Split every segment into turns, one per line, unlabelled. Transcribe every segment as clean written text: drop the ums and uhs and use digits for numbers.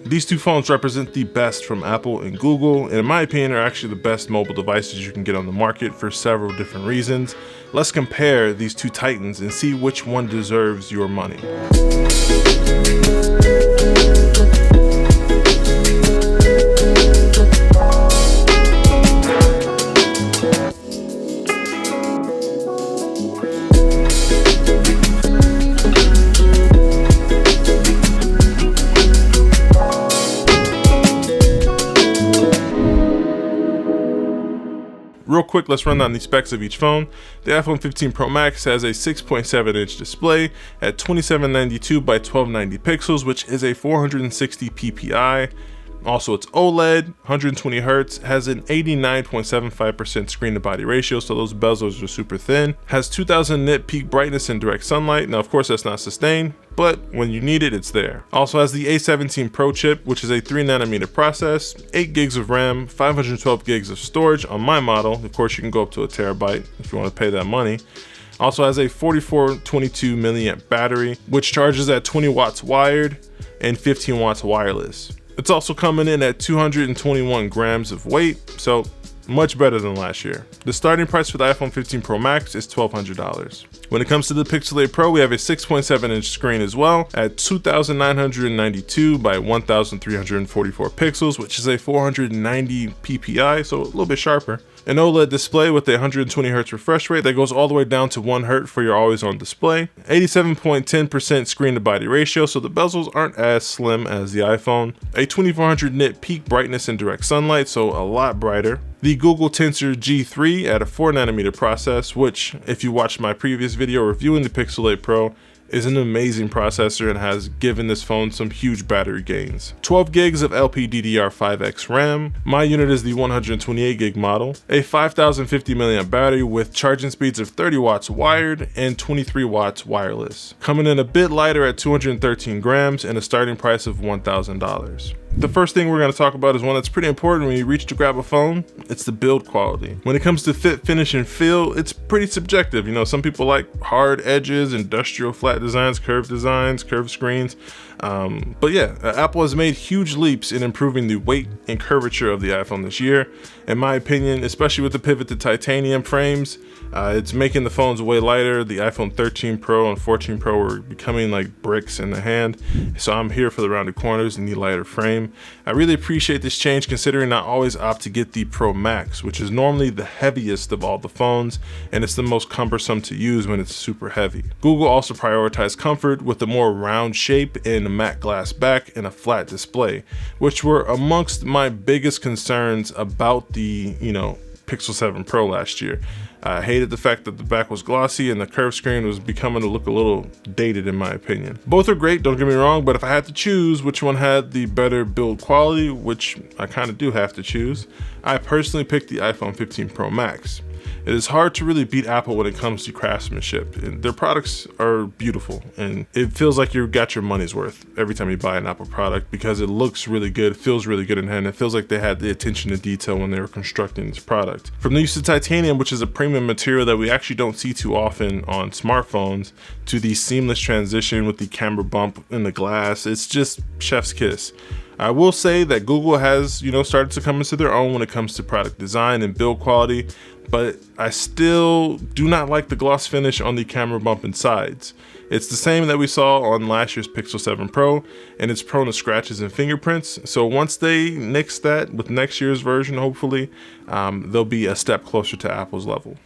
These two phones represent the best from Apple and Google, and in my opinion are actually the best mobile devices you can get on the market for several different reasons. Let's compare these two titans and see which one deserves your money. Real quick, let's run down the specs of each phone. The iPhone 15 Pro Max has a 6.7 inch display at 2792 by 1290 pixels, which is a 460 ppi. Also, it's OLED, 120 Hz, has an 89.75% screen to body ratio, so those bezels are super thin. Has 2000 nit peak brightness in direct sunlight. Now, of course, that's not sustained, but when you need it, it's there. Also has the A17 Pro chip, which is a 3nm process, 8 gigs of RAM, 512 gigs of storage on my model. Of course, you can go up to a terabyte if you want to pay that money. Also has a 4422 milliamp battery, which charges at 20 watts wired and 15 watts wireless. It's also coming in at 221 grams of weight, so much better than last year. The starting price for the iPhone 15 Pro Max is $1,200. When it comes to the Pixel 8 Pro, we have a 6.7 inch screen as well at 2992 by 1344 pixels, which is a 490 ppi, so a little bit sharper. An OLED display with a 120 Hz refresh rate that goes all the way down to 1 Hz for your always on display. 87.10% screen to body ratio, so the bezels aren't as slim as the iPhone. A 2400 nit peak brightness in direct sunlight, so a lot brighter. The Google Tensor G3 at a 4nm process, which, if you watched my previous video reviewing the Pixel 8 Pro, is an amazing processor and has given this phone some huge battery gains. 12 gigs of LPDDR5X RAM. My unit is the 128 gig model. A 5050 milliamp battery with charging speeds of 30 watts wired and 23 watts wireless. Coming in a bit lighter at 213 grams and a starting price of $1,000. The first thing we're going to talk about is one that's pretty important when you reach to grab a phone. It's the build quality. When it comes to fit, finish, and feel, it's pretty subjective. You know, some people like hard edges, industrial flat designs, curved screens. But yeah, Apple has made huge leaps in improving the weight and curvature of the iPhone this year. In my opinion, especially with the pivot to titanium frames, it's making the phones way lighter. The iPhone 13 Pro and 14 Pro are becoming like bricks in the hand. So I'm here for the rounded corners and the lighter frame. I really appreciate this change considering I always opt to get the Pro Max, which is normally the heaviest of all the phones, and it's the most cumbersome to use when it's super heavy. Google also prioritized comfort with a more round shape and a matte glass back and a flat display, which were amongst my biggest concerns about the, Pixel 7 Pro last year. I hated the fact that the back was glossy and the curved screen was becoming to look a little dated in my opinion. Both are great, don't get me wrong, but if I had to choose which one had the better build quality, which I kind of do have to choose, I personally picked the iPhone 15 Pro Max. It is hard to really beat Apple when it comes to craftsmanship, and their products are beautiful, and it feels like you got your money's worth every time you buy an Apple product because it looks really good, feels really good in hand. It feels like they had the attention to detail when they were constructing this product. From the use of titanium, which is a premium material that we actually don't see too often on smartphones, to the seamless transition with the camera bump in the glass, it's just chef's kiss. I will say that Google has, started to come into their own when it comes to product design and build quality, but I still do not like the gloss finish on the camera bump and sides. It's the same that we saw on last year's Pixel 7 Pro, and it's prone to scratches and fingerprints. So once they nix that with next year's version, hopefully, they'll be a step closer to Apple's level.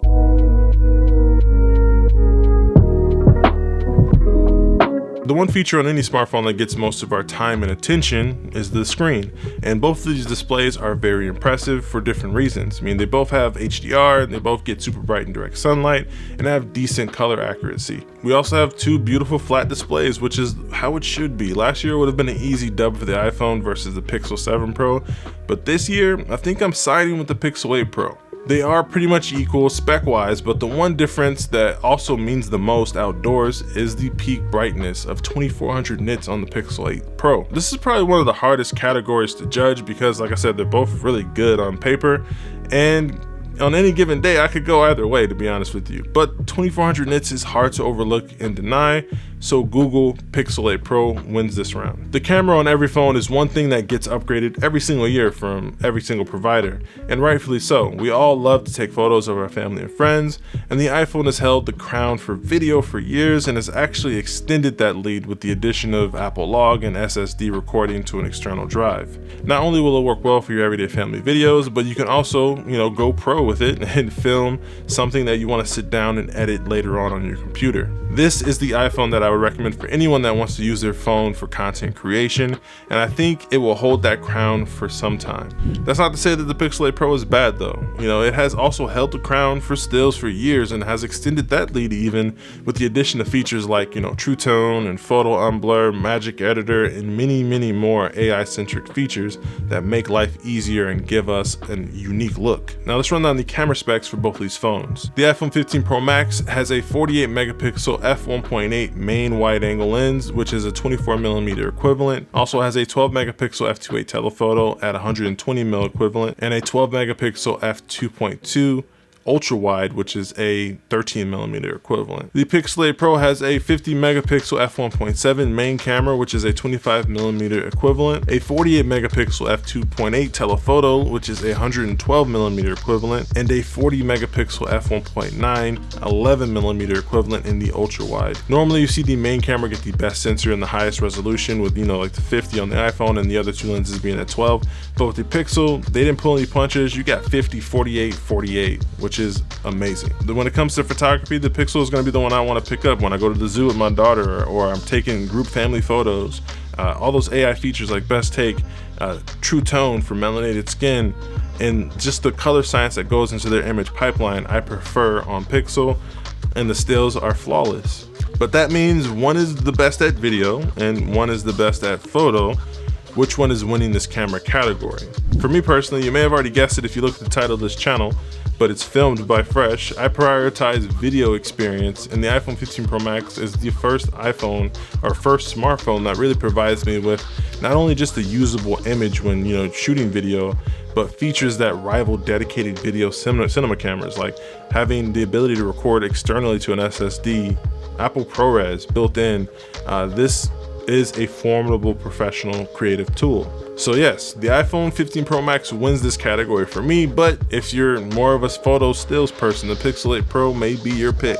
The one feature on any smartphone that gets most of our time and attention is the screen, and both of these displays are very impressive for different reasons. I mean, they both have HDR, they both get super bright in direct sunlight, and have decent color accuracy. We also have two beautiful flat displays, which is how it should be. Last year would have been an easy dub for the iPhone versus the Pixel 7 Pro, but this year, I think I'm siding with the Pixel 8 Pro. They are pretty much equal spec-wise, but the one difference that also means the most outdoors is the peak brightness of 2400 nits on the Pixel 8 Pro. This is probably one of the hardest categories to judge because, like I said, they're both really good on paper, and on any given day, I could go either way, to be honest with you. But 2400 nits is hard to overlook and deny, so Google Pixel 8 Pro wins this round. The camera on every phone is one thing that gets upgraded every single year from every single provider, and rightfully so. We all love to take photos of our family and friends, and the iPhone has held the crown for video for years and has actually extended that lead with the addition of Apple Log and SSD recording to an external drive. Not only will it work well for your everyday family videos, but you can also, go pro with it and film something that you want to sit down and edit later on your computer. This is the iPhone that I would recommend for anyone that wants to use their phone for content creation, and I think it will hold that crown for some time. That's not to say that the Pixel 8 Pro is bad though. It has also held the crown for stills for years and has extended that lead even with the addition of features like, True Tone and Photo Unblur, Magic Editor, and many more AI-centric features that make life easier and give us a unique look. Now let's run down the camera specs for both these phones. The iPhone 15 Pro Max has a 48 megapixel f1.8 main wide angle lens, which is a 24mm equivalent. Also has a 12 megapixel f2.8 telephoto at 120mm equivalent, and a 12 megapixel f2.2 ultra wide, which is a 13mm equivalent. The Pixel 8 Pro has a 50 megapixel f1.7 main camera, which is a 25mm equivalent, a 48 megapixel f2.8 telephoto, which is a 112mm equivalent, and a 40 megapixel f1.9 11mm equivalent in the ultra wide. Normally you see the main camera get the best sensor and the highest resolution with like the 50 on the iPhone and the other two lenses being at 12, but with the Pixel they didn't pull any punches. You got 50, 48, 48, which is amazing. When it comes to photography, the Pixel is going to be the one I want to pick up when I go to the zoo with my daughter, or I'm taking group family photos. All those AI features like Best Take, True Tone for melanated skin, and just the color science that goes into their image pipeline, I prefer on Pixel, and the stills are flawless. But that means one is the best at video and one is the best at photo. Which one is winning this camera category? For me personally, you may have already guessed it if you look at the title of this channel, but it's FilmedByFresh. I prioritize video experience, and the iPhone 15 Pro Max is the first iPhone or first smartphone that really provides me with not only just a usable image when shooting video, but features that rival dedicated video cinema cameras, like having the ability to record externally to an SSD, Apple ProRes built in. This is a formidable professional creative tool. So yes, the iPhone 15 Pro Max wins this category for me, but if you're more of a photo stills person, the Pixel 8 Pro may be your pick.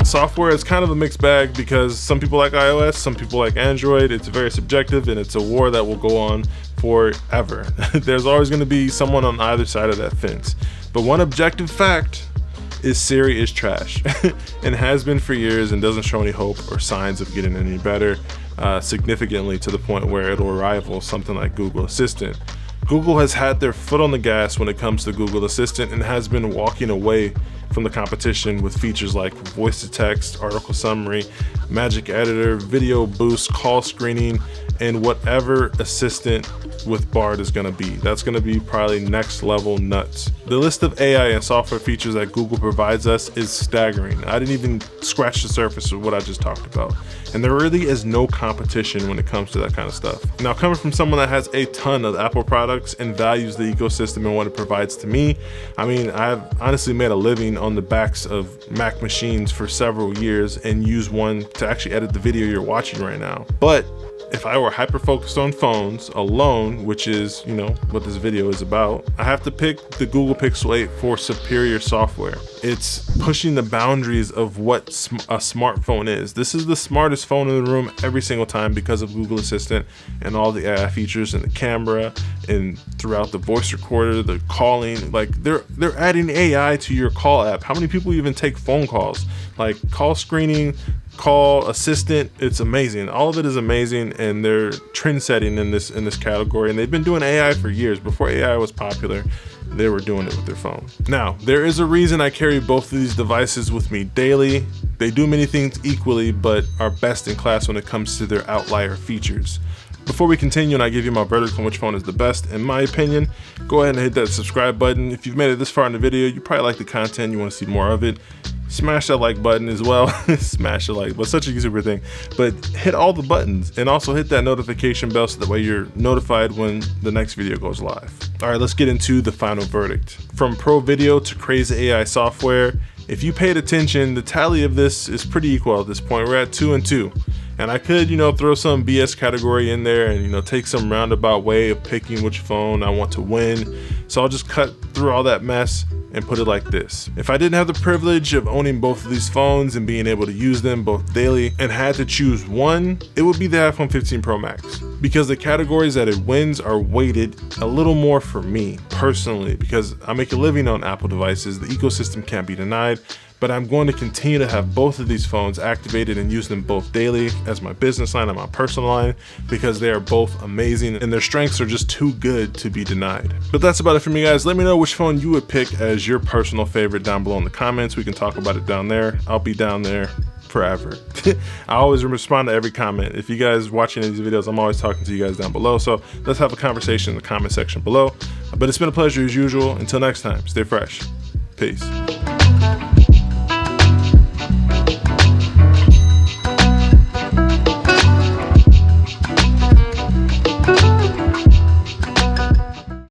Software is kind of a mixed bag because some people like iOS, some people like Android. It's very subjective and it's a war that will go on forever. There's always going to be someone on either side of that fence. But one objective fact is Siri is trash and has been for years and doesn't show any hope or signs of getting any better, significantly to the point where it'll rival something like Google Assistant. Google has had their foot on the gas when it comes to Google Assistant and has been walking away from the competition with features like voice to text, article summary, Magic Editor, video boost, call screening, and whatever assistant with Bard is gonna be. That's gonna be probably next level nuts. The list of AI and software features that Google provides us is staggering. I didn't even scratch the surface of what I just talked about. And there really is no competition when it comes to that kind of stuff. Now, coming from someone that has a ton of Apple products and values the ecosystem and what it provides to me, I mean, I've honestly made a living on the backs of Mac machines for several years and use one to actually edit the video you're watching right now. But if I were hyper focused on phones alone, which is, what this video is about, I have to pick the Google Pixel 8 for superior software. It's pushing the boundaries of what a smartphone is. This is the smartest phone in the room every single time because of Google Assistant and all the AI features and the camera and throughout the voice recorder, the calling. Like they're adding AI to your call app. How many people even take phone calls? Like call screening, call assistant, it's amazing. All of it is amazing, and they're trend setting in this category, and they've been doing AI for years. Before AI was popular, they were doing it with their phone. Now, there is a reason I carry both of these devices with me daily. They do many things equally, but are best in class when it comes to their outlier features. Before we continue and I give you my verdict on which phone is the best, in my opinion, go ahead and hit that subscribe button. If you've made it this far in the video, you probably like the content, you want to see more of it. Smash that like button as well. Smash the like, but such a super thing. But hit all the buttons and also hit that notification bell so that way you're notified when the next video goes live. All right, let's get into the final verdict. From pro video to crazy AI software, If you paid attention, the tally of this is pretty equal at this point. We're at 2 and 2. And I could, throw some BS category in there and, take some roundabout way of picking which phone I want to win. So I'll just cut through all that mess and put it like this. If I didn't have the privilege of owning both of these phones and being able to use them both daily and had to choose one, it would be the iPhone 15 Pro Max. Because the categories that it wins are weighted a little more for me personally, because I make a living on Apple devices, the ecosystem can't be denied. But I'm going to continue to have both of these phones activated and use them both daily as my business line and my personal line, because they are both amazing and their strengths are just too good to be denied. But that's about it for me, guys. Let me know which phone you would pick as your personal favorite down below in the comments. We can talk about it down there. I'll be down there forever. I always respond to every comment. If you guys watching these videos, I'm always talking to you guys down below. So let's have a conversation in the comment section below. But it's been a pleasure as usual. Until next time, stay fresh. Peace.